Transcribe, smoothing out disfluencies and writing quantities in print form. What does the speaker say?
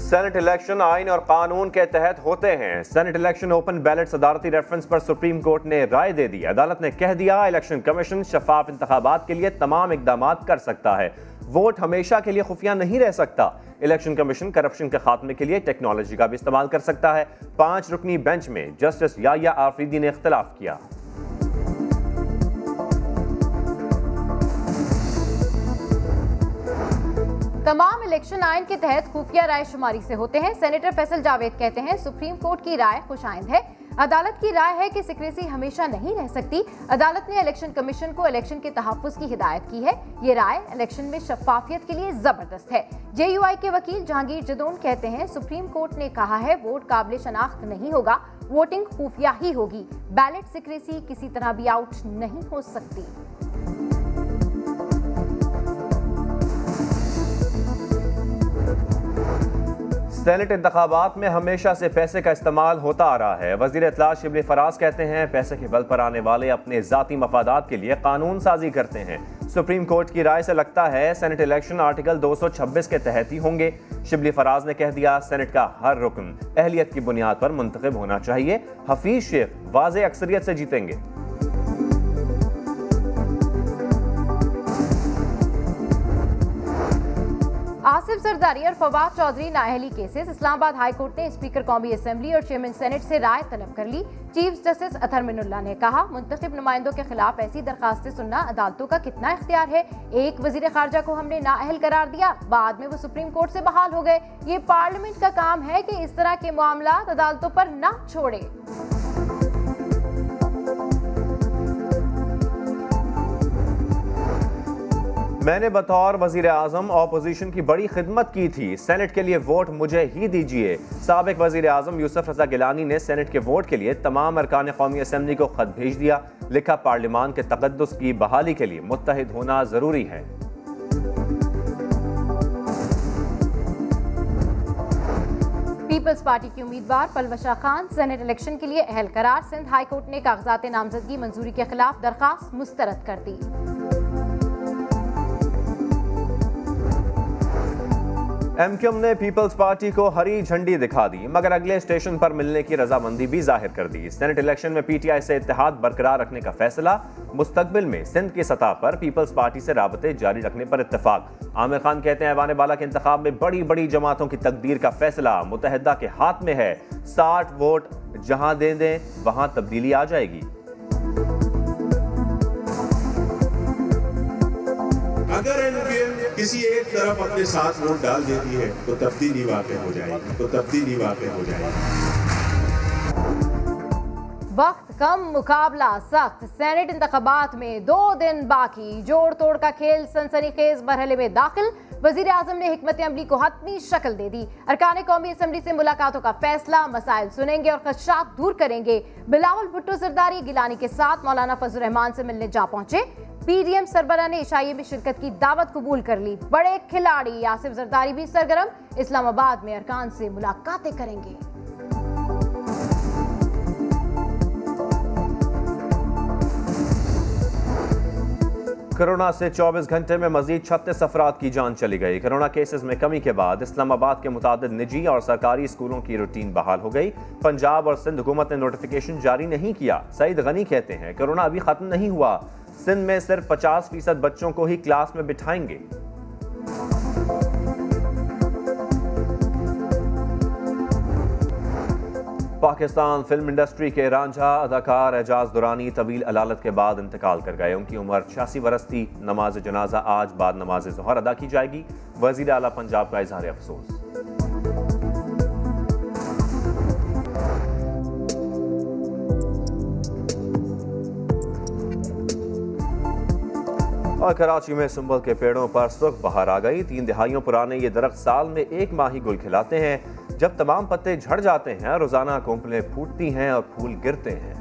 Senate election आइन और कानून के तहत होते हैं। सेनेट इलेक्शन ओपन बैलेट सदारती रेफरेंस पर सुप्रीम कोर्ट ने राय दे दी। अदालत ने कह दिया इलेक्शन कमीशन शफाफ इंतखाबात के लिए तमाम इकदाम कर सकता है, वोट हमेशा के लिए खुफिया नहीं रह सकता। इलेक्शन कमीशन करप्शन के खात्मे के लिए टेक्नोलॉजी का भी इस्तेमाल कर सकता है। 5 रुकनी बेंच में जस्टिस याह्या आफरीदी ने इख्तिलाफ किया। तमाम इलेक्शन आइन के तहत खुफिया राय शुमारी से होते हैं। सेनेटर फैसल जावेद कहते हैं सुप्रीम कोर्ट की राय खुशाइंद है। अदालत की राय है कि सिक्रेसी हमेशा नहीं रह सकती। अदालत ने इलेक्शन कमीशन को इलेक्शन के तहफ्फुज़ की हिदायत की है। ये राय इलेक्शन में शफाफियत के लिए जबरदस्त है। JUI के वकील जहांगीर जदौन कहते हैं सुप्रीम कोर्ट ने कहा है वोट काबिल शनाख्त नहीं होगा, वोटिंग खुफिया ही होगी। बैलेट सिक्रेसी किसी तरह भी आउट नहीं हो सकती। सेनेट इंतखाबात में हमेशा से पैसे का इस्तेमाल होता आ रहा है। वजीर इत्तला शिबली फराज कहते हैं पैसे के बल पर आने वाले अपने जाती मफादात के लिए कानून साजी करते हैं। सुप्रीम कोर्ट की राय से लगता है सेनेट इलेक्शन आर्टिकल 226 के तहत ही होंगे। शिबली फराज ने कह दिया सेनेट का हर रुकन अहलियत की बुनियाद पर मुंतखब होना चाहिए। हफीज शेख वाज़े अक्सरियत से जीतेंगे। आसिफ जरदारी और फवाद चौधरी नाअहली केसेस। इस्लामाबाद हाई कोर्ट ने स्पीकर कौमी असेंबली और चेयरमैन सेनेट से राय तलब कर ली। चीफ जस्टिस अतहर मिनुल्लाह ने कहा मुंतखब नुमाइंदों के खिलाफ ऐसी दरखास्तें सुनना अदालतों का कितना इख्तियार है। एक वजीर खारजा को हमने नाअहल करार दिया, बाद में वो सुप्रीम कोर्ट से बहाल हो गए। ये पार्लियामेंट का काम है कि इस तरह के मामला अदालतों पर न छोड़े। मैंने बतौर वजीर आजम ऑपोजिशन की बड़ी खिदमत की थी, सेनेट के लिए वोट मुझे ही दीजिए। साबिक वजीर आजम यूसुफ रजा गिलानी ने सेनेट के वोट के लिए तमाम अरकान कौमी असेंबली को खत भेज दिया। लिखा पार्लियामान के तकद्दुस की बहाली के लिए मुत्तहिद होना जरूरी है। पीपल्स पार्टी की उम्मीदवार पलवशा खान सेनेट इलेक्शन के लिए अहल करार। सिंध हाई कोर्ट ने कागजात नामजदगी मंजूरी के खिलाफ दरखास्त मुस्तरद कर दी। MQM ने पीपल्स पार्टी को हरी झंडी दिखा दी, मगर अगले स्टेशन पर मिलने की रजामंदी भी जाहिर कर दी। सेनेट इलेक्शन में PTI से इत्तेहाद बरकरार रखने का फैसला। मुस्तकबिल में सिंध की सतह पर पीपल्स पार्टी से राबते जारी रखने पर इत्तेफाक। आमिर खान कहते हैं ऐवान बाला के इंतखाब में बड़ी बड़ी जमातों की तकदीर का फैसला मुत्तहिदा के हाथ में है। 60 वोट जहां दे दें वहां तब्दीली आ जाएगी। अगर MQM किसी एक तरफ अपने साथ वोट डाल देती है तो तब्दीली वाक़ई हो जाएगी। वक्त कम, मुकाबला सख्त। सेनेट इंतखाबात में 2 दिन बाकी। जोड़ तोड़ का खेल सनसनीखेज मरहले में दाखिल। वजीर आजम ने हिकमत अमली को हतमी शक्ल दे दी। अरकान कौमी असम्बली से मुलाकातों का फैसला, मसाइल सुनेंगे और खदशात दूर करेंगे। बिलावल भुट्टो जरदारी गिलानी के साथ मौलाना फजल रहमान से मिलने जा पहुंचे। PDM सरबराह ने इशाइये में शिरकत की दावत कबूल कर ली। बड़े खिलाड़ी आसिफ जरदारी भी सरगर्म। इस्लामाबाद में अरकान से मुलाकातें करेंगे। कोरोना से 24 घंटे में मजीद 36 अफराद की जान चली गई। कोरोना केसेस में कमी के बाद इस्लामाबाद के मुतादिद निजी और सरकारी स्कूलों की रूटीन बहाल हो गई। पंजाब और सिंध हुकूमत ने नोटिफिकेशन जारी नहीं किया। सईद गनी कहते हैं कोरोना अभी खत्म नहीं हुआ, सिंध में सिर्फ 50% बच्चों को ही क्लास में बिठाएंगे। पाकिस्तान फिल्म इंडस्ट्री के रांझा अदाकार एजाज दुरानी तवील अलालत के बाद इंतकाल कर गए। उनकी उम्र 86 बरस थी। नमाज जनाजा आज बाद नमाज ज़ोहर अदा की जाएगी। वज़ीर आला पंजाब का इजहार अफसोस। और कराची में सुंबल के पेड़ों पर सुर्ख बहार आ गई। 3 दिहाइयों पुराने ये दरख्त साल में 1 माह ही गुल खिलाते हैं। जब तमाम पत्ते झड़ जाते हैं रोजाना कोंपलें फूटती हैं और फूल गिरते हैं।